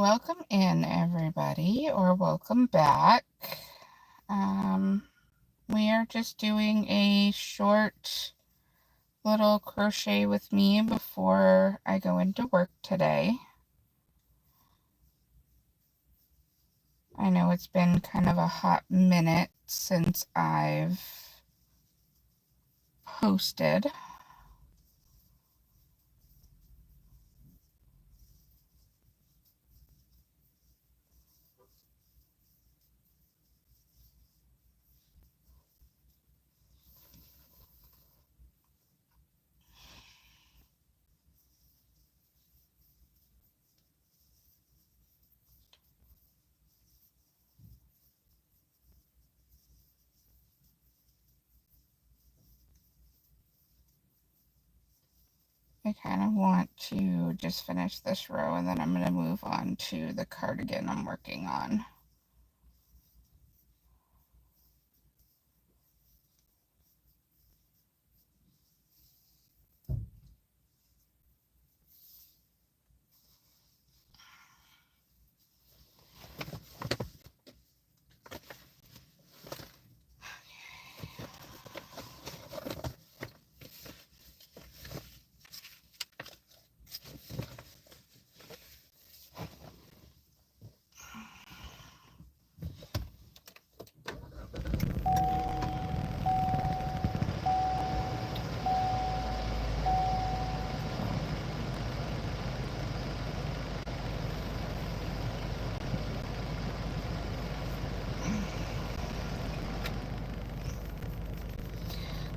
Welcome in, everybody, or welcome back. We are just doing a short little crochet with me before I go into work today. I know it's been kind of a hot minute since I've posted. I kind of want to just finish this row and then I'm going to move on to the cardigan I'm working on.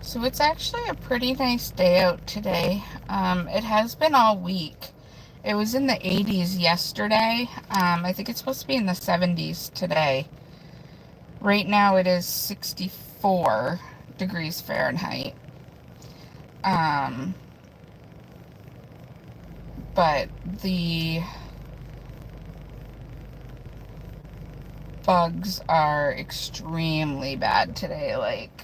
So it's actually a pretty nice day out today. It has been all week. It was in the 80s yesterday. I think it's supposed to be in the 70s today. Right now it is 64 degrees Fahrenheit. But the bugs are extremely bad today. Like,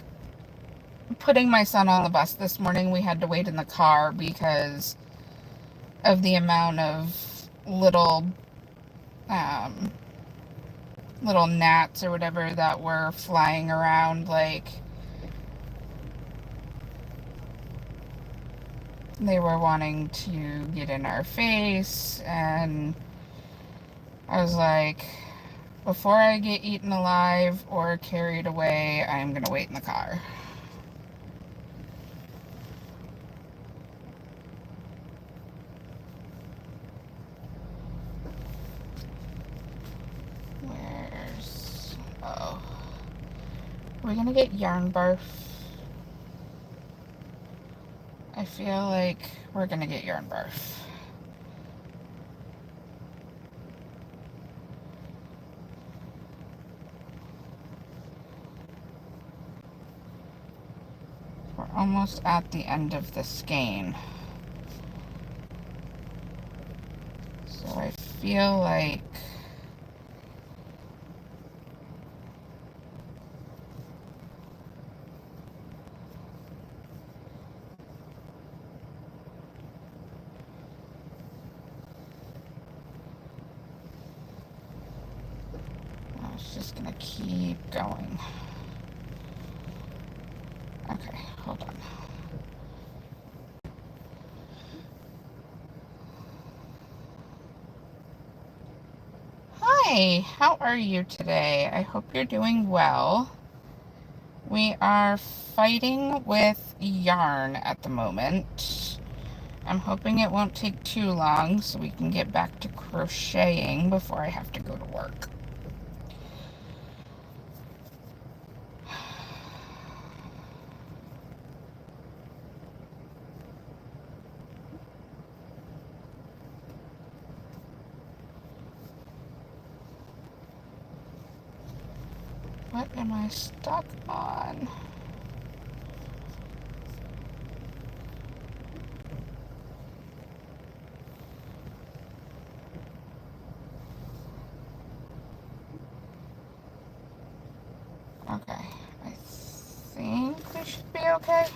putting my son on the bus this morning, we had to wait in the car because of the amount of little gnats or whatever that were flying around. Like, they were wanting to get in our face, and I was like, before I get eaten alive or carried away, I'm gonna wait in the car. Oh. Are we gonna get yarn barf? I feel like we're gonna get yarn barf. We're almost at the end of the skein. So I feel like it's just gonna keep going. Okay, hold on. Hi, how are you today? I hope you're doing well. We are fighting with yarn at the moment. I'm hoping it won't take too long so we can get back to crocheting before I have to go to work. What am I stuck on? Okay, I think we should be okay.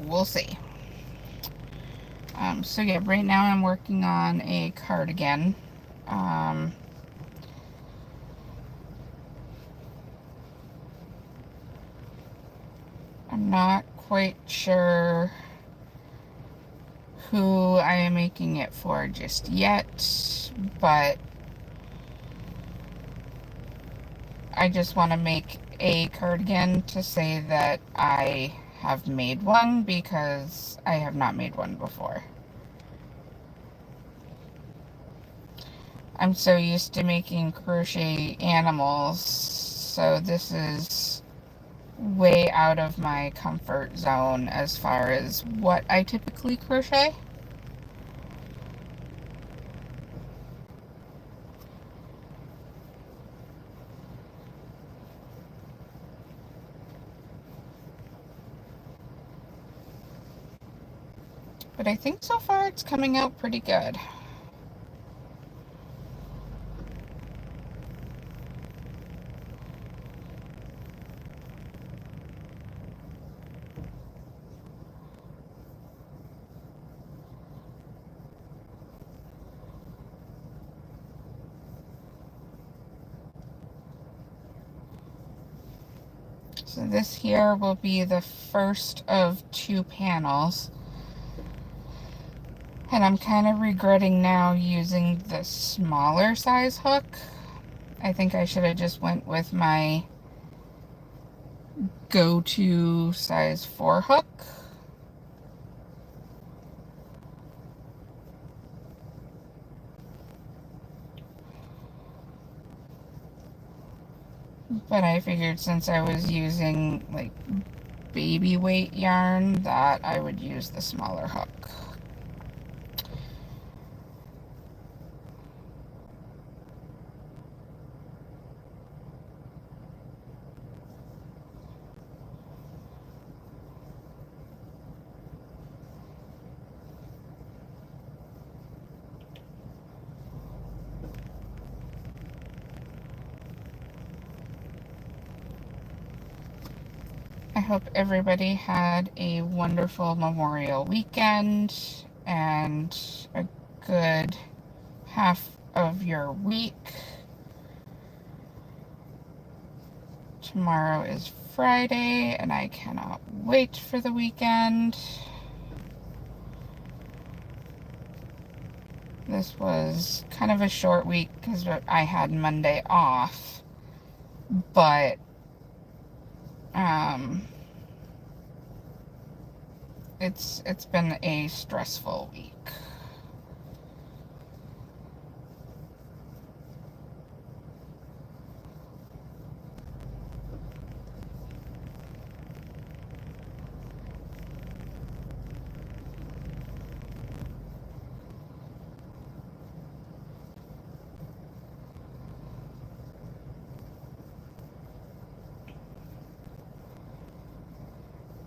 we'll see. So yeah, right now I'm working on a cardigan. I'm not quite sure who I am making it for just yet, but I just want to make a cardigan to say that I have made one, because I have not made one before. I'm so used to making crochet animals, so this is way out of my comfort zone as far as what I typically crochet. But I think so far it's coming out pretty good. So this here will be the first of 2 panels. And I'm kind of regretting now using the smaller size hook. I think I should have just went with my go-to size 4 hook. But I figured since I was using like baby weight yarn that I would use the smaller hook. I hope everybody had a wonderful Memorial weekend and a good half of your week. Tomorrow is Friday and I cannot wait for the weekend. This was kind of a short week because I had Monday off, but it's been a stressful week.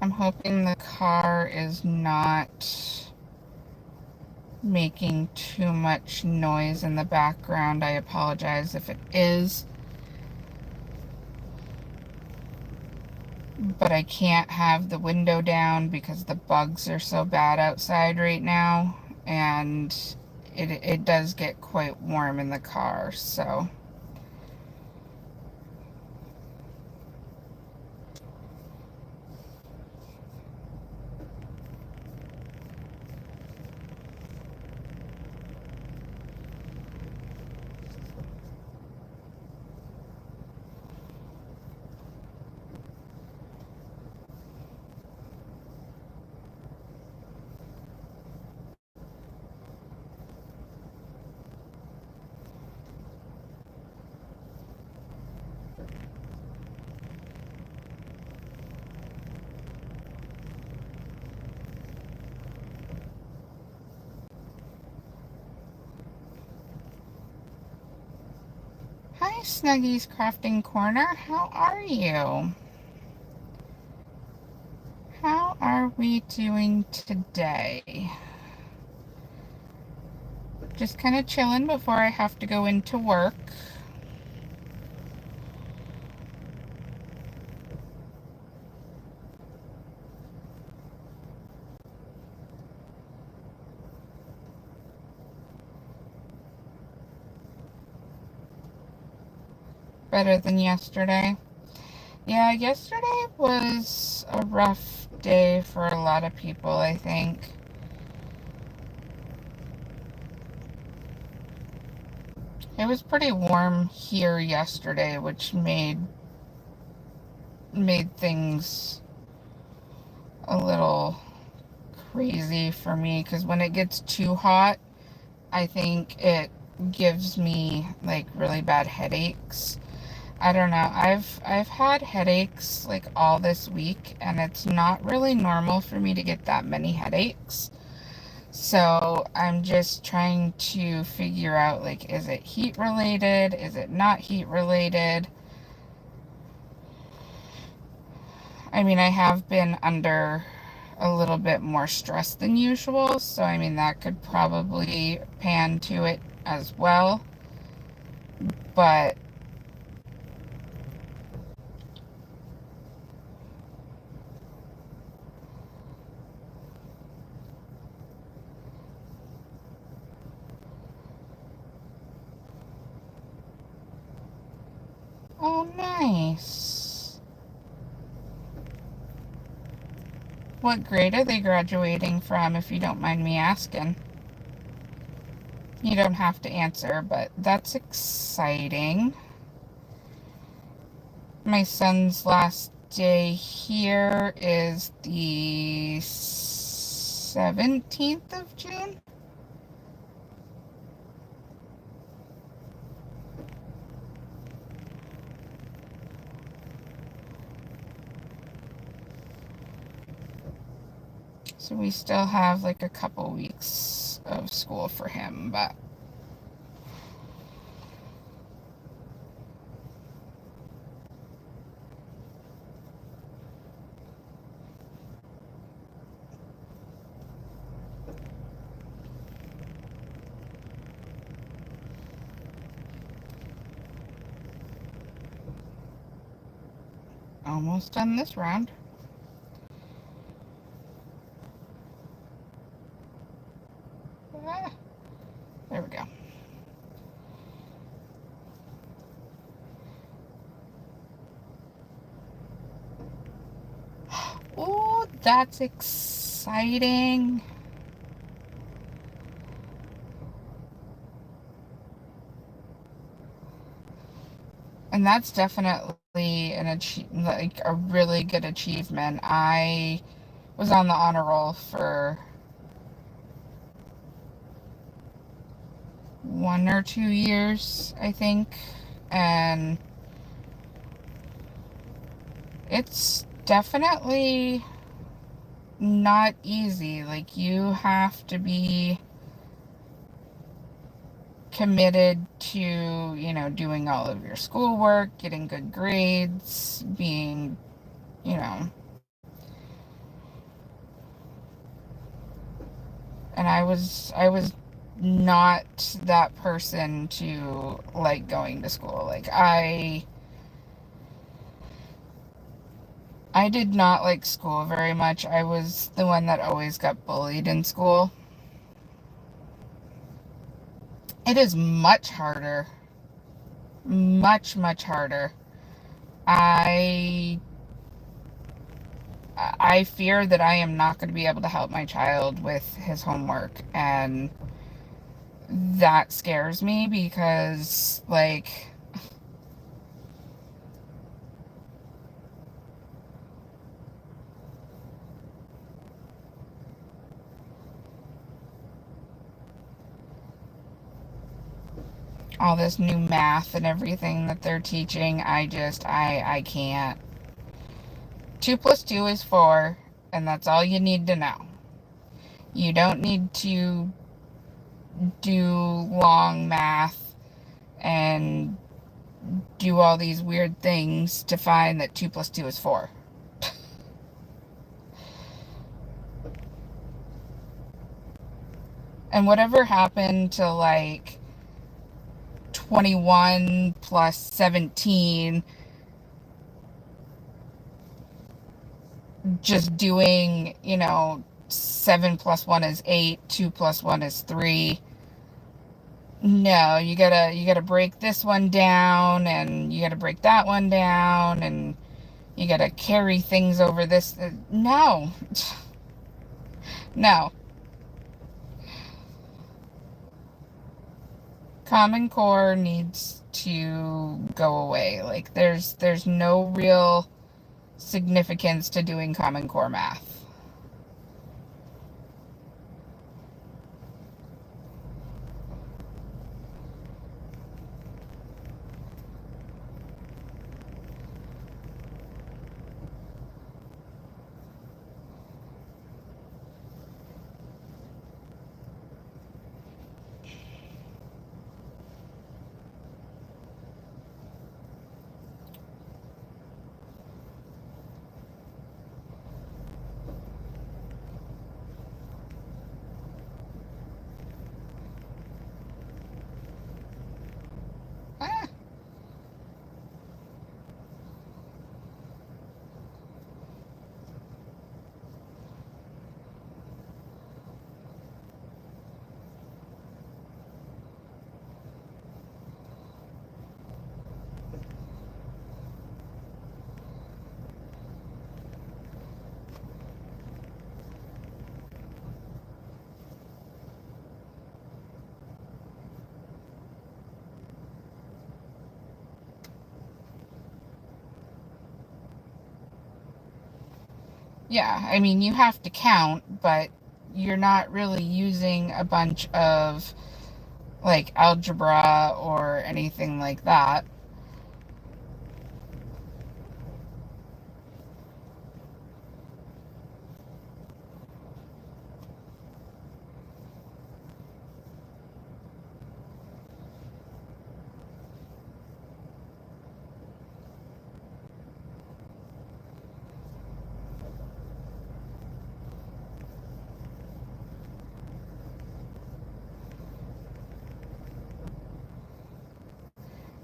I'm hoping the car is not making too much noise in the background. I apologize if it is. But I can't have the window down because the bugs are so bad outside right now. And it does get quite warm in the car, so... Hi, Snuggy's Crafting Corner. How are you? How are we doing today? Just kind of chilling before I have to go into work. Better than yesterday. Yeah, yesterday was a rough day for a lot of people, I think. It was pretty warm here yesterday, which made things a little crazy for me, because when it gets too hot, I think it gives me like really bad headaches. I don't know. I've had headaches like all this week, and it's not really normal for me to get that many headaches. So I'm just trying to figure out, like, is it heat related? Is it not heat related? I mean, I have been under a little bit more stress than usual, so I mean, that could probably pan to it as well. But oh, nice. What grade are they graduating from, if you don't mind me asking? You don't have to answer, but that's exciting. My son's last day here is the 17th of June. So we still have like a couple weeks of school for him, but almost done this round. Ah, there we go. Oh, that's exciting. And that's definitely like a really good achievement. I was on the honor roll for 1 or 2 years, I think, and it's definitely not easy. Like, you have to be committed to, doing all of your schoolwork, getting good grades, being, you know, and I was not that person to like going to school. Like, I did not like school very much. I was the one that always got bullied in school. It is much harder. Much, much harder. I I fear that I am not going to be able to help my child with his homework, and that scares me because, like, all this new math and everything that they're teaching, I can't. 2 plus 2 is 4, and that's all you need to know. You don't need to do long math and do all these weird things to find that 2 plus 2 is 4. And whatever happened to, like, 21 plus 17, just doing, 7 plus 1 is 8, 2 plus 1 is 3. No, you gotta break this one down, and you gotta break that one down, and you gotta carry things over this. No, no. Common Core needs to go away. Like there's no real significance to doing Common Core math. Ah. Yeah, I mean, you have to count, but you're not really using a bunch of like algebra or anything like that.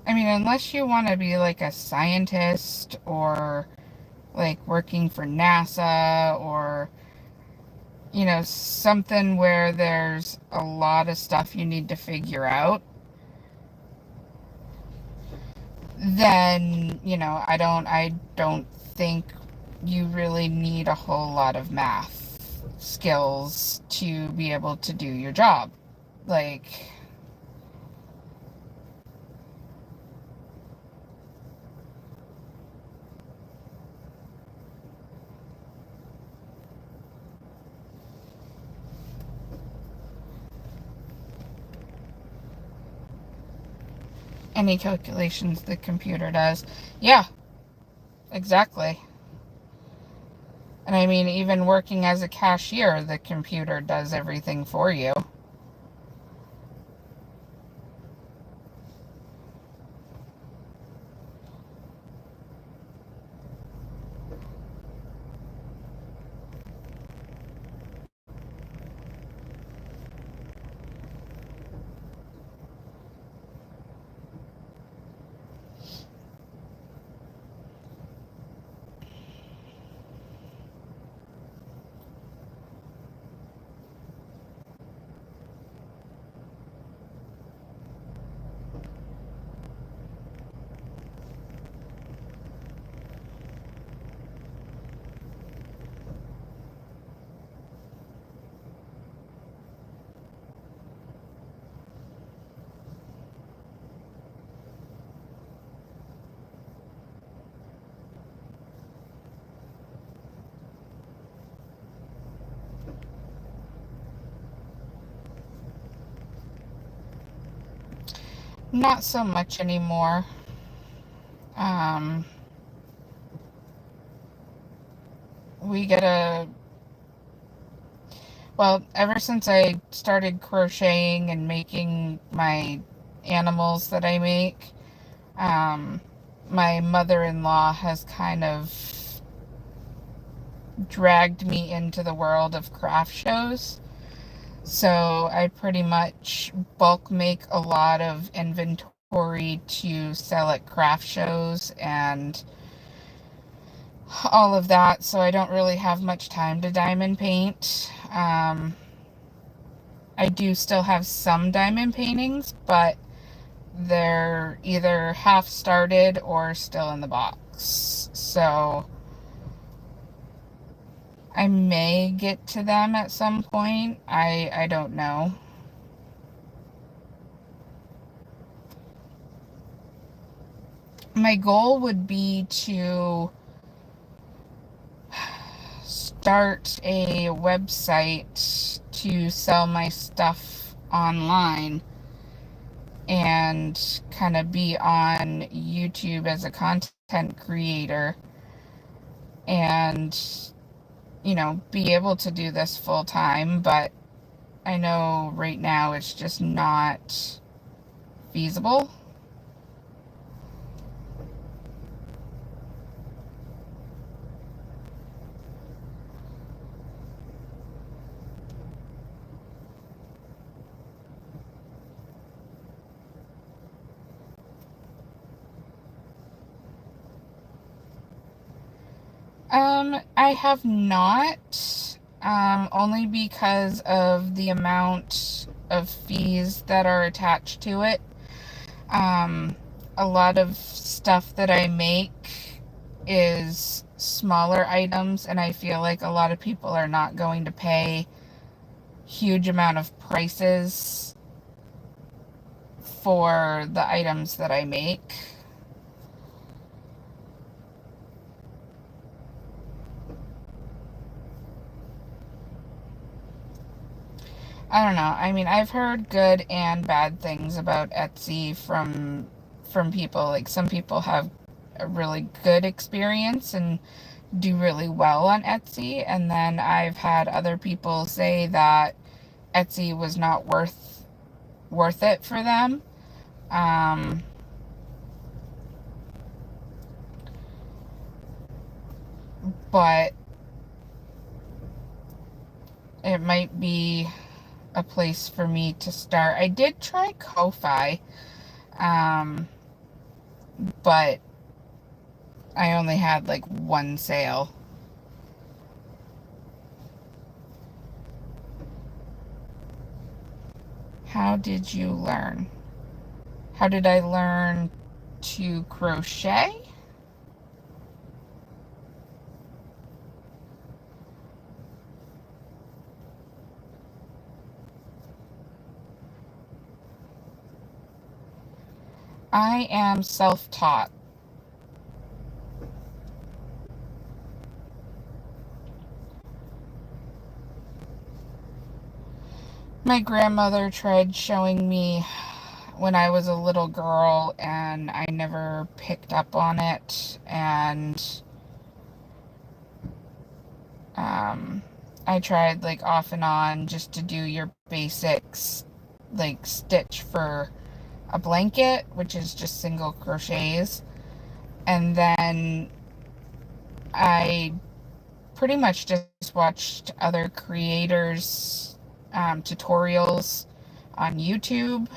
I mean, unless you want to be like a scientist or like working for NASA or, something where there's a lot of stuff you need to figure out, then, I don't think you really need a whole lot of math skills to be able to do your job. Like, any calculations the computer does. Yeah, exactly. And I mean, even working as a cashier, the computer does everything for you. Not so much anymore. Um, we get a Well, ever since I started crocheting and making my animals that I make, um, my mother-in-law has kind of dragged me into the world of craft shows. So I pretty much bulk make a lot of inventory to sell at craft shows and all of that. So I don't really have much time to diamond paint. I do still have some diamond paintings, but they're either half started or still in the box. So I may get to them at some point. I don't know. My goal would be to start a website to sell my stuff online and kind of be on YouTube as a content creator and, you know, be able to do this full time, but I know right now it's just not feasible. I have not, only because of the amount of fees that are attached to it. A lot of stuff that I make is smaller items, and I feel like a lot of people are not going to pay huge amount of prices for the items that I make. I don't know. I mean, I've heard good and bad things about Etsy from people. Like, some people have a really good experience and do really well on Etsy, and then I've had other people say that Etsy was not worth it for them. Um, but it might be a place for me to start. I did try Ko-Fi, but I only had like one sale. How did you learn? How did I learn to crochet? I am self-taught. My grandmother tried showing me when I was a little girl, and I never picked up on it, and I tried like off and on just to do your basics, like stitch for a blanket, which is just single crochets, and then I pretty much just watched other creators' tutorials on YouTube.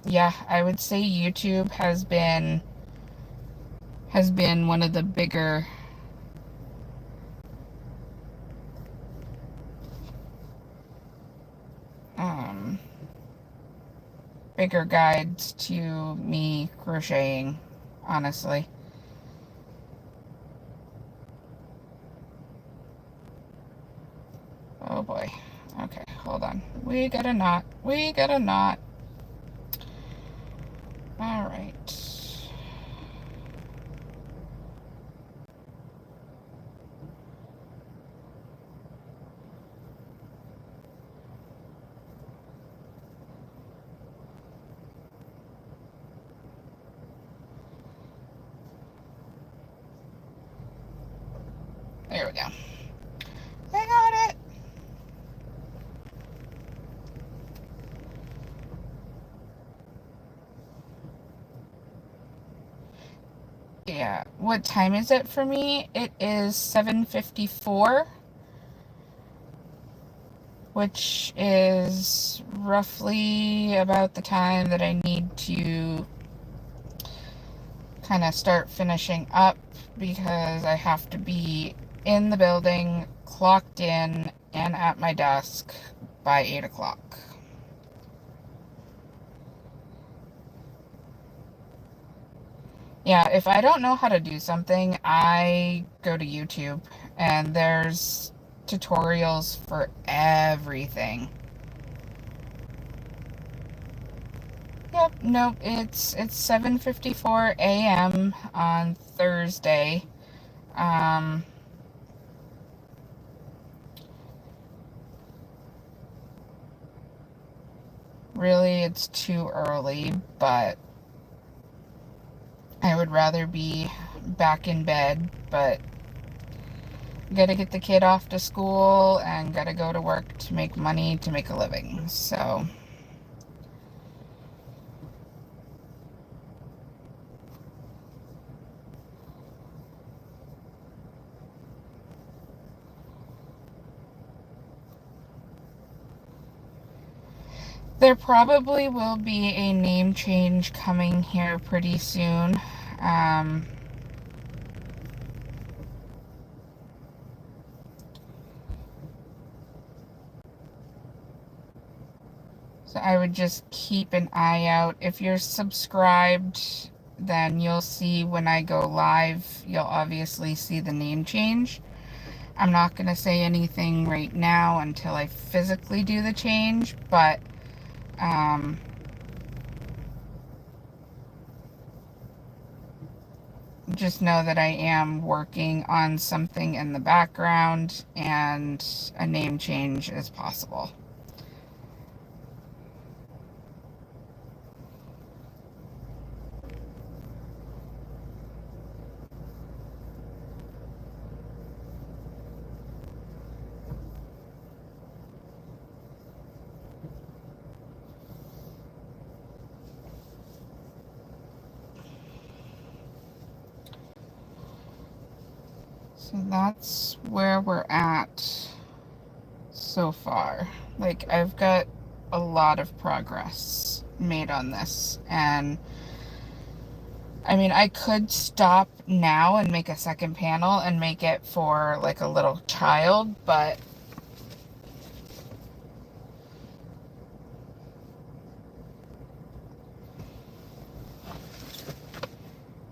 Yeah, I would say YouTube has been one of the um, bigger guides to me crocheting, honestly. Oh boy. Okay, hold on. We got a knot. We got a knot. All right. There we go. I got it. Yeah. What time is it for me? It is 7:54, which is roughly about the time that I need to kind of start finishing up because I have to be in the building, clocked in, and at my desk by 8 o'clock. Yeah, if I don't know how to do something, I go to YouTube, and there's tutorials for everything. Yep, nope, it's 7:54 a.m. on Thursday. Really, it's too early, but I would rather be back in bed, but gotta get the kid off to school and gotta go to work to make money to make a living. So there probably will be a name change coming here pretty soon. So I would just keep an eye out. If you're subscribed, then you'll see when I go live, you'll obviously see the name change. I'm not going to say anything right now until I physically do the change, but just know that I am working on something in the background and a name change is possible. So that's where we're at so far. Like, I've got a lot of progress made on this, and I mean, I could stop now and make a second panel and make it for like a little child, but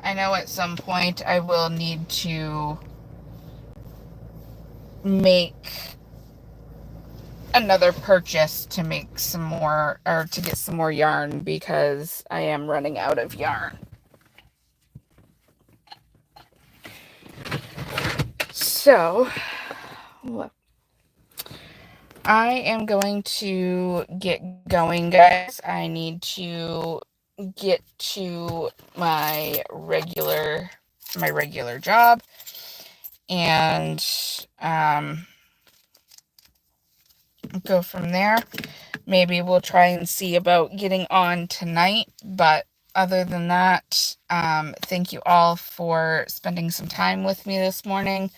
I know at some point I will need to make another purchase to make some more, or to get some more yarn, because I am running out of yarn. So, I am going to get going, guys. I need to get to my regular job, and go from there. Maybe we'll try and see about getting on tonight, but other than that, thank you all for spending some time with me this morning.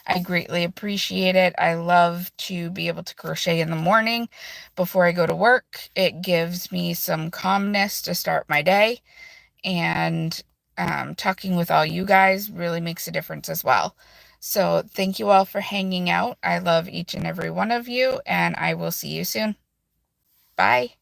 I greatly appreciate it. I love to be able to crochet in the morning before I go to work. It gives me some calmness to start my day, and talking with all you guys really makes a difference as well. So thank you all for hanging out. I love each and every one of you, and I will see you soon. Bye.